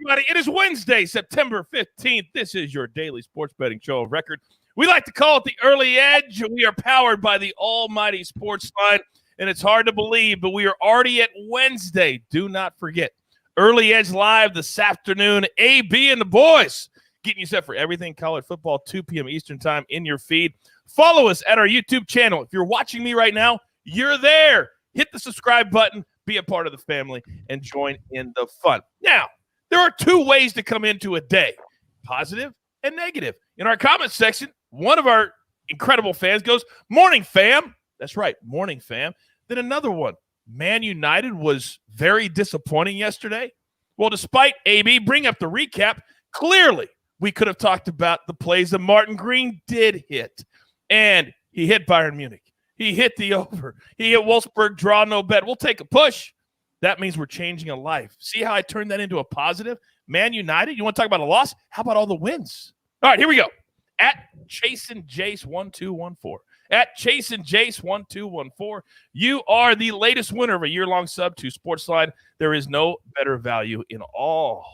everybody. It is Wednesday, September 15th. This is your daily sports betting show of record. We like to call it the Early Edge. We are powered by the almighty SportsLine, and it's hard to believe, but we are already at Wednesday. Do not forget, Early Edge live this afternoon. AB and the boys getting you set for everything college football, 2 p.m. Eastern time in your feed. Follow us at our YouTube channel. If you're watching me right now, you're there. Hit the subscribe button, be a part of the family, and join in the fun. Now, there are two ways to come into a day, positive and negative. In our comments section, one of our incredible fans goes, "Morning, fam." That's right, morning, fam. Then another one, Man United was very disappointing yesterday. Well, despite AB bring up the recap, clearly we could have talked about the plays that Martin Green did hit. And he hit Bayern Munich. He hit the over. He hit Wolfsburg, draw no bet. We'll take a push. That means we're changing a life. See how I turned that into a positive? Man United, you want to talk about a loss? How about all the wins? All right, here we go. At ChaseandJace1214. At ChaseandJace1214. You are the latest winner of a year-long sub to SportsLine. There is no better value in all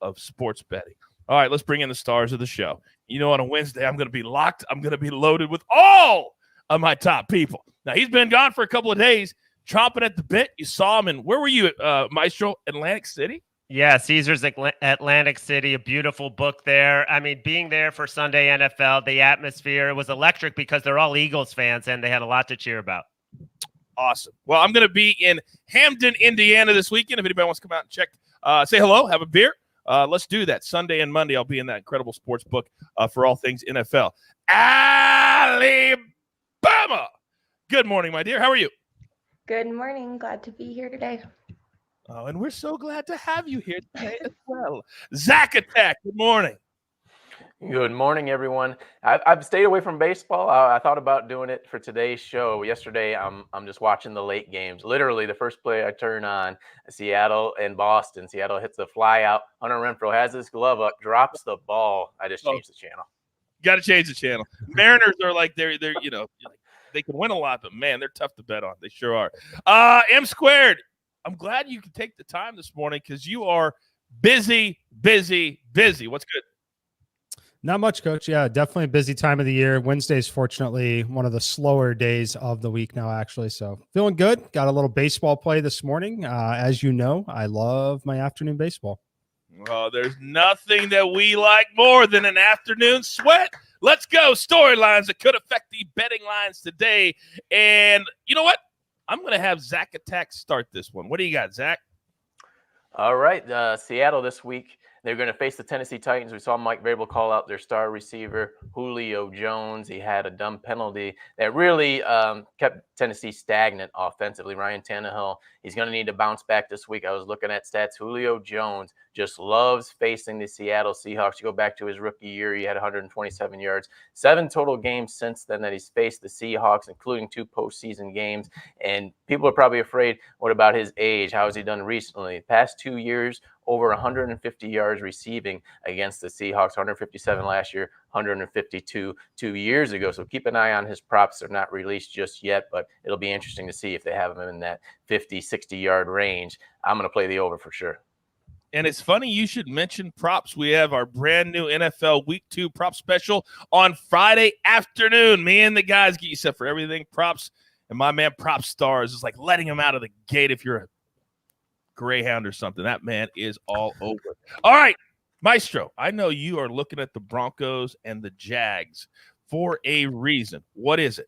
of sports betting. All right, let's bring in the stars of the show. You know, on a Wednesday, I'm going to be locked. I'm going to be loaded with all of my top people. Now, he's been gone for a couple of days, chomping at the bit. You saw him, and where were you at, Maestro? Atlantic City? Yeah, Caesars Atlantic City, a beautiful book there. I mean, being there for Sunday NFL, the atmosphere was electric because they're all Eagles fans, and they had a lot to cheer about. Awesome. Well, I'm going to be in Hamden, Indiana this weekend. If anybody wants to come out and check, say hello, have a beer. Let's do that. Sunday and Monday, I'll be in that incredible sports book for all things NFL. Alabama. Good morning, my dear. How are you? Good morning. Glad to be here today. Oh, and we're so glad to have you here today as well. Zach Attack, good morning. Good morning, everyone. I've stayed away from baseball. I thought about doing it for today's show. Yesterday, I'm just watching the late games. Literally, the first play I turn on, Seattle and Boston. Seattle hits a fly out. Hunter Renfroe has his glove up, drops the ball. I just changed the channel. Got to change the channel. Mariners are like they're you know, they can win a lot, but man, they're tough to bet on. They sure are. M Squared. I'm glad you could take the time this morning because you are busy. What's good? Not much, Coach. Yeah, definitely a busy time of the year. Wednesday's fortunately one of the slower days of the week now, actually. So feeling good. Got a little baseball play this morning. As you know, I love my afternoon baseball. Well, there's nothing that we like more than an afternoon sweat. Let's go. Storylines that could affect the betting lines today. And you know what? I'm going to have Zach Attack start this one. What do you got, Zach? All right. Seattle this week, they're going to face the Tennessee Titans. We saw Mike Vrabel call out their star receiver, Julio Jones. He had a dumb penalty that really kept Tennessee stagnant offensively. Ryan Tannehill, he's going to need to bounce back this week. I was looking at stats. Julio Jones just loves facing the Seattle Seahawks. You go back to his rookie year, he had 127 yards. 7 total games since then that he's faced the Seahawks, including 2 postseason games. And people are probably afraid, what about his age? How has he done recently? Past 2 years, over 150 yards receiving against the Seahawks, 157 last year, 152 2 years ago. So keep an eye on his props. They're not released just yet, but it'll be interesting to see if they have him in that 50, 60-yard range. I'm going to play the over for sure. And it's funny you should mention props. We have our brand new NFL Week 2 prop special on Friday afternoon. Me and the guys get you set for everything props. And my man Prop Stars is like letting him out of the gate if you're a Greyhound or something. That man is all over. All right, Maestro, I know you are looking at the Broncos and the Jags for a reason. What is it?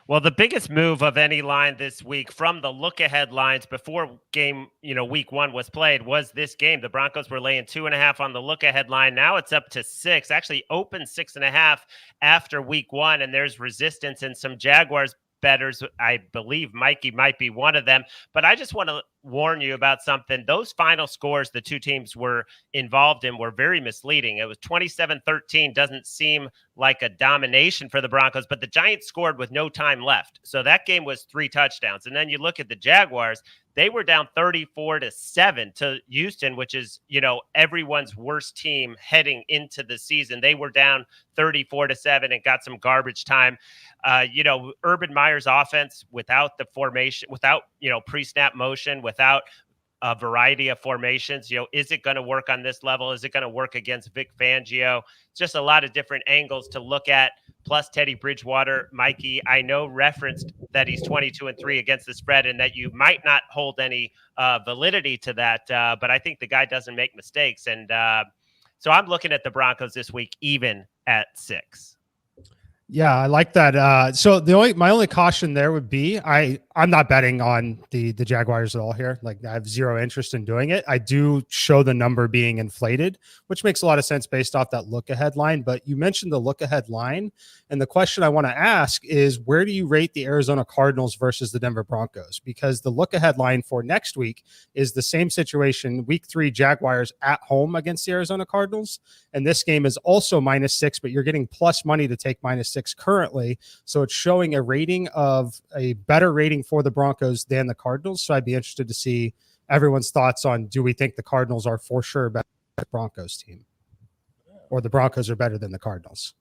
Well, the biggest move of any line this week from the look-ahead lines before game, week 1 was played was this game. The Broncos were laying 2.5 on the look-ahead line. Now it's up to 6, actually open 6.5 after week 1, and there's resistance in some Jaguars bettors. I believe Mikey might be one of them, but I just want to warn you about something. Those final scores the two teams were involved in were very misleading. It was 27-13. Doesn't seem like a domination for the Broncos, but the Giants scored with no time left. So that game was 3 touchdowns. And then you look at the Jaguars, they were down 34-7 to Houston, which is, everyone's worst team heading into the season. They were down 34-7 and got some garbage time. Urban Meyer's offense without the formation, without, pre-snap motion, without a variety of formations. Is it going to work on this level? Is it going to work against Vic Fangio? Just a lot of different angles to look at. Plus Teddy Bridgewater, Mikey, I know referenced that he's 22-3 against the spread and that you might not hold any validity to that. But I think the guy doesn't make mistakes. And so I'm looking at the Broncos this week, even at 6. Yeah, I like that. So my only caution there would be I'm not betting on the Jaguars at all here. Like, I have zero interest in doing it. I do show the number being inflated, which makes a lot of sense based off that look ahead line. But you mentioned the look ahead line, and the question I want to ask is, where do you rate the Arizona Cardinals versus the Denver Broncos? Because the look ahead line for next week is the same situation. Week 3 Jaguars at home against the Arizona Cardinals, and this game is also -6, but you're getting plus money to take -6 currently. So it's showing a rating of a better rating for the Broncos than the Cardinals. So I'd be interested to see everyone's thoughts on, do we think the Cardinals are for sure better than the Broncos team, or the Broncos are better than the Cardinals?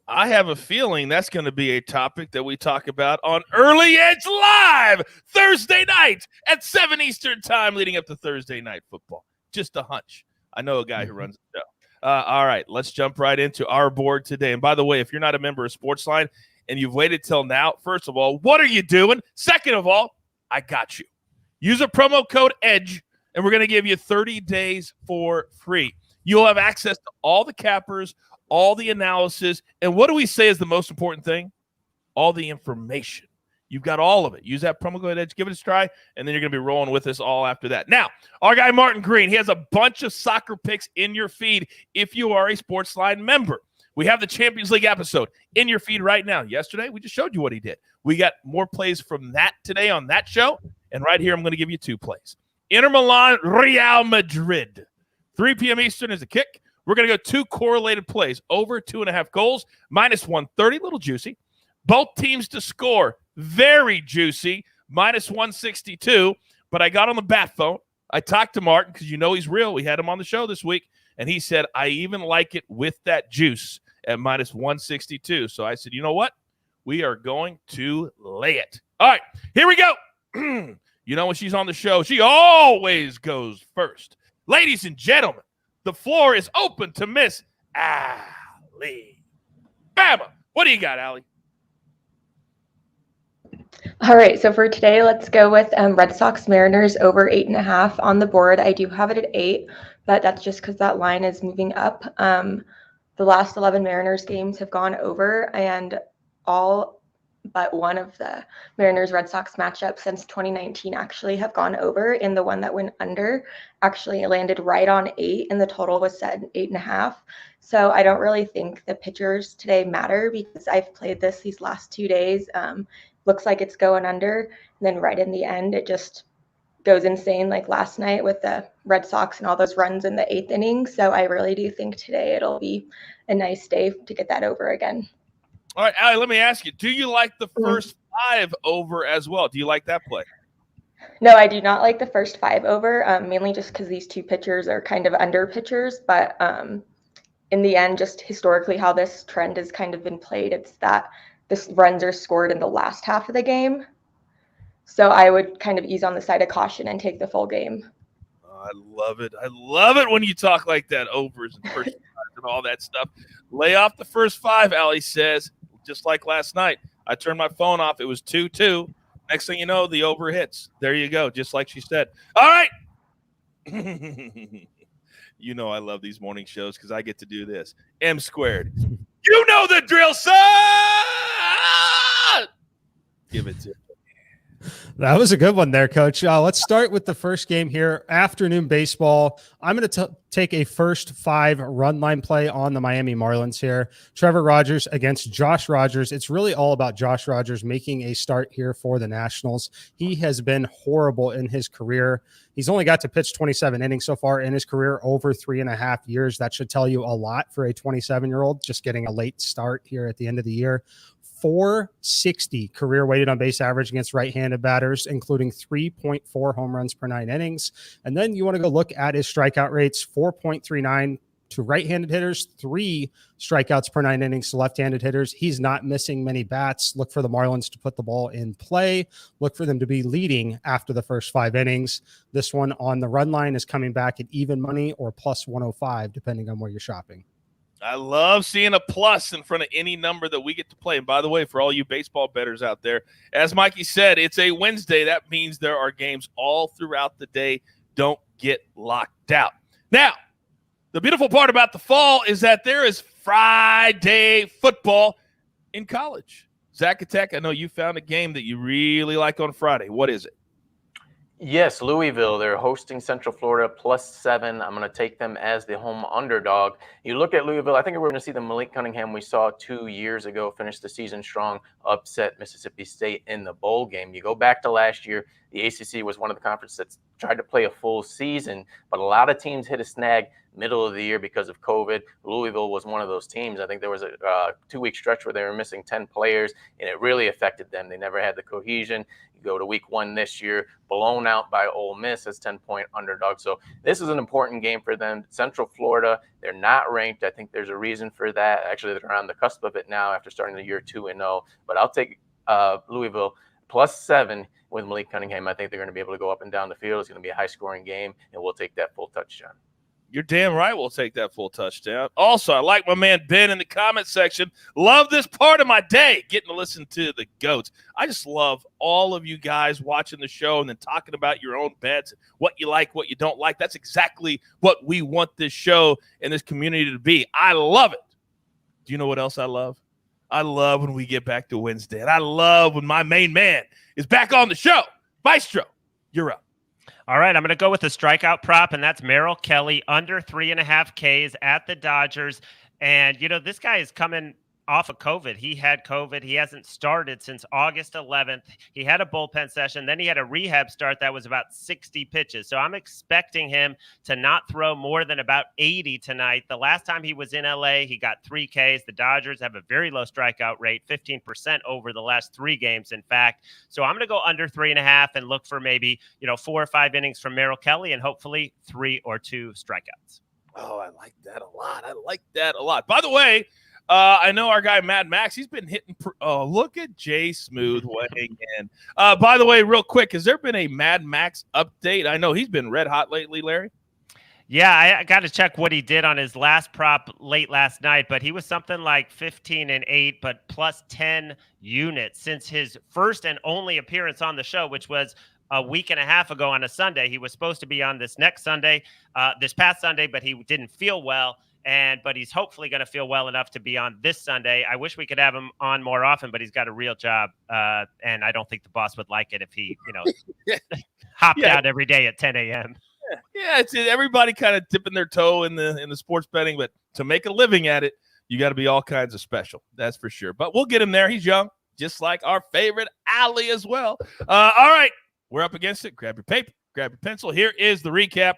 I have a feeling that's going to be a topic that we talk about on Early Edge Live Thursday night at 7 Eastern time leading up to Thursday night football. Just a hunch. I know a guy who runs the show. All right, let's jump right into our board today. And by the way, if you're not a member of SportsLine and you've waited till now, first of all, what are you doing? Second of all, I got you. Use a promo code EDGE, and we're going to give you 30 days for free. You'll have access to all the cappers, all the analysis, and what do we say is the most important thing? All the information. You've got all of it. Use that promo code EDGE, give it a try, and then you're going to be rolling with us all after that. Now, our guy Martin Green, he has a bunch of soccer picks in your feed if you are a SportsLine member. We have the Champions League episode in your feed right now. Yesterday, we just showed you what he did. We got more plays from that today on that show, and right here I'm going to give you 2 plays. Inter Milan, Real Madrid. 3 p.m. Eastern is a kick. We're going to go 2 correlated plays, over 2.5 goals, -130, little juicy. Both teams to score, very juicy, -162. But I got on the bat phone. I talked to Martin because you know he's real. We had him on the show this week, and he said, I even like it with that juice at -162. So I said, you know what? We are going to lay it. All right, here we go. You know, when she's on the show, she always goes first. Ladies and gentlemen, the floor is open to Miss Allie. Bama, what do you got, Allie? All right, so for today, let's go with Red Sox Mariners over 8.5 on the board. I do have it at 8, but that's just because that line is moving up. The last 11 Mariners games have gone over, and all but one of the Mariners-Red Sox matchups since 2019 actually have gone over, and the one that went under actually landed right on 8, and the total was set at 8.5. So I don't really think the pitchers today matter because I've played these last 2 days. Looks like it's going under, and then right in the end, it just goes insane like last night with the Red Sox and all those runs in the 8th inning. So I really do think today it'll be a nice day to get that over again. All right, Allie, let me ask you, do you like the first 5 over as well? Do you like that play? No, I do not like the first 5 over, mainly just because these 2 pitchers are kind of under pitchers. But in the end, just historically how this trend has kind of been played, it's that the runs are scored in the last half of the game. So I would kind of ease on the side of caution and take the full game. Oh, I love it. I love it when you talk like that, overs and first 5 and all that stuff. Lay off the first 5, Allie says, just like last night. I turned my phone off. It was 2-2. Next thing you know, the over hits. There you go, just like she said. All right. You know I love these morning shows because I get to do this. M squared. You know the drill, son! Give it to me. That was a good one there, Coach. Let's start with the first game here. Afternoon baseball. I'm going to take a first 5 run line play on the Miami Marlins here. Trevor Rogers against Josh Rogers. It's really all about Josh Rogers making a start here for the Nationals. He has been horrible in his career. He's only got to pitch 27 innings so far in his career, over 3.5 years. That should tell you a lot for a 27-year-old, just getting a late start here at the end of the year. 460 career weighted on base average against right-handed batters, including 3.4 home runs per 9 innings. And then you want to go look at his strikeout rates, 4.39 to right-handed hitters, 3 strikeouts per 9 innings to left-handed hitters. He's not missing many bats. Look for the Marlins to put the ball in play. Look for them to be leading after the first 5 innings. This one on the run line is coming back at even money or plus 105, depending on where you're shopping. I love seeing a plus in front of any number that we get to play. And by the way, for all you baseball bettors out there, as Mikey said, it's a Wednesday. That means there are games all throughout the day. Don't get locked out. Now, the beautiful part about the fall is that there is Friday football in college. Zacatech, I know you found a game that you really like on Friday. What is it? Yes, Louisville. They're hosting Central Florida +7. I'm going to take them as the home underdog. You look at Louisville, I think we're going to see the Malik Cunningham we saw 2 years ago finish the season strong, upset Mississippi State in the bowl game. You go back to last year, the ACC was one of the conferences that tried to play a full season, but a lot of teams hit a snag middle of the year because of COVID. Louisville was one of those teams. I think there was a 2-week stretch where they were missing 10 players, and it really affected them. They never had the cohesion. You go to week 1 this year, blown out by Ole Miss as 10-point underdog. So this is an important game for them. Central Florida, they're not ranked. I think there's a reason for that. Actually, they're on the cusp of it now after starting the year 2-0. But I'll take Louisville +7 with Malik Cunningham. I think they're going to be able to go up and down the field. It's going to be a high-scoring game, and we'll take that full touchdown. You're damn right we'll take that full touchdown. Also, I like my man Ben in the comment section. Love this part of my day, getting to listen to the GOATs. I just love all of you guys watching the show and then talking about your own bets, what you like, what you don't like. That's exactly what we want this show and this community to be. I love it. Do you know what else I love? I love when we get back to Wednesday, and I love when my main man is back on the show. Maestro, you're up. All right, I'm going to go with the strikeout prop, and that's Merrill Kelly under 3.5 Ks at the Dodgers. And, this guy is coming off of COVID. He had COVID. He hasn't started since August 11th. He had a bullpen session. Then he had a rehab start that was about 60 pitches. So I'm expecting him to not throw more than about 80 tonight. The last time he was in LA, he got 3 Ks. The Dodgers have a very low strikeout rate, 15% over the last 3 games, in fact. So I'm going to go under 3.5 and look for maybe, 4 or 5 innings from Merrill Kelly and hopefully 3 or 2 strikeouts. Oh, I like that a lot. By the way, I know our guy Mad Max, he's been hitting. Look at Jay Smooth weighing in. By the way, real quick, has there been a Mad Max update? I know he's been red hot lately, Larry. Yeah, I got to check what he did on his last prop late last night, but he was something like 15-8, but plus 10 units since his first and only appearance on the show, which was a week and a half ago on a Sunday. He was supposed to be on this past Sunday, but he didn't feel well. But he's hopefully going to feel well enough to be on this Sunday. I wish we could have him on more often, but he's got a real job. And I don't think the boss would like it if he, hopped out every day at 10 a.m. Yeah, it's everybody kind of dipping their toe in the sports betting, but to make a living at it, you got to be all kinds of special. That's for sure. But we'll get him there. He's young, just like our favorite Ali as well. All right, we're up against it. Grab your paper, grab your pencil. Here is the recap.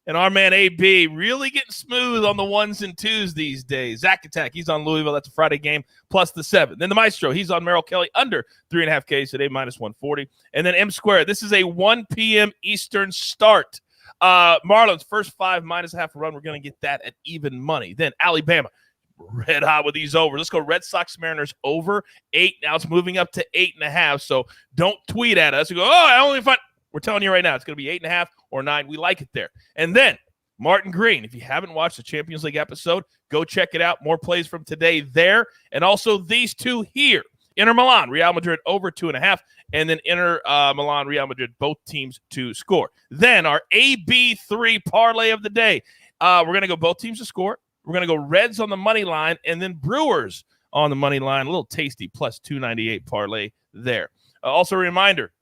And our man AB really getting smooth on the 1s and 2s these days. Zacatech, he's on Louisville. That's a Friday game plus the 7. Then the Maestro, he's on Merrill Kelly under 3.5 Ks today, minus 140. And then M Square, this is a 1 p.m. Eastern start. Marlins, first 5 minus a half a run. We're going to get that at even money. Then Alabama, red hot with these overs. Let's go Red Sox Mariners over 8. Now it's moving up to 8.5. So don't tweet at us and go, I only find. We're telling you right now, it's going to be 8.5 or 9. We like it there. And then Martin Green, if you haven't watched the Champions League episode, go check it out. More plays from today there. And also these two here. Inter Milan, Real Madrid over 2.5. And then Inter Milan, Real Madrid, both teams to score. Then our AB3 parlay of the day. We're going to go both teams to score. We're going to go Reds on the money line and then Brewers on the money line. A little tasty plus 298 parlay there. Also a reminder,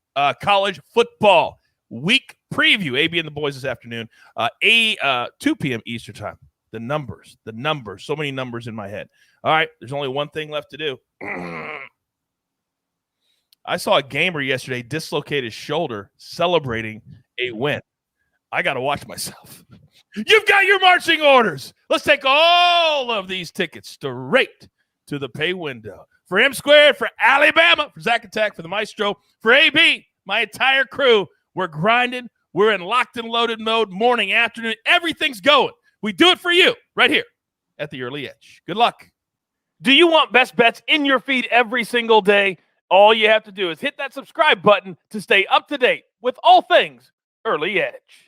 college football week preview. AB and the boys this afternoon, 2 p.m. Eastern time. The numbers, so many numbers in my head. All right, there's only one thing left to do. I saw a gamer yesterday dislocate his shoulder celebrating a win. I got to watch myself. You've got your marching orders. Let's take all of these tickets straight to the pay window. For M Squared, for Alabama, for Zacatech, for the Maestro, for AB, my entire crew, we're grinding. We're in locked and loaded mode, morning, afternoon. Everything's going. We do it for you right here at the Early Edge. Good luck. Do you want best bets in your feed every single day? All you have to do is hit that subscribe button to stay up to date with all things Early Edge.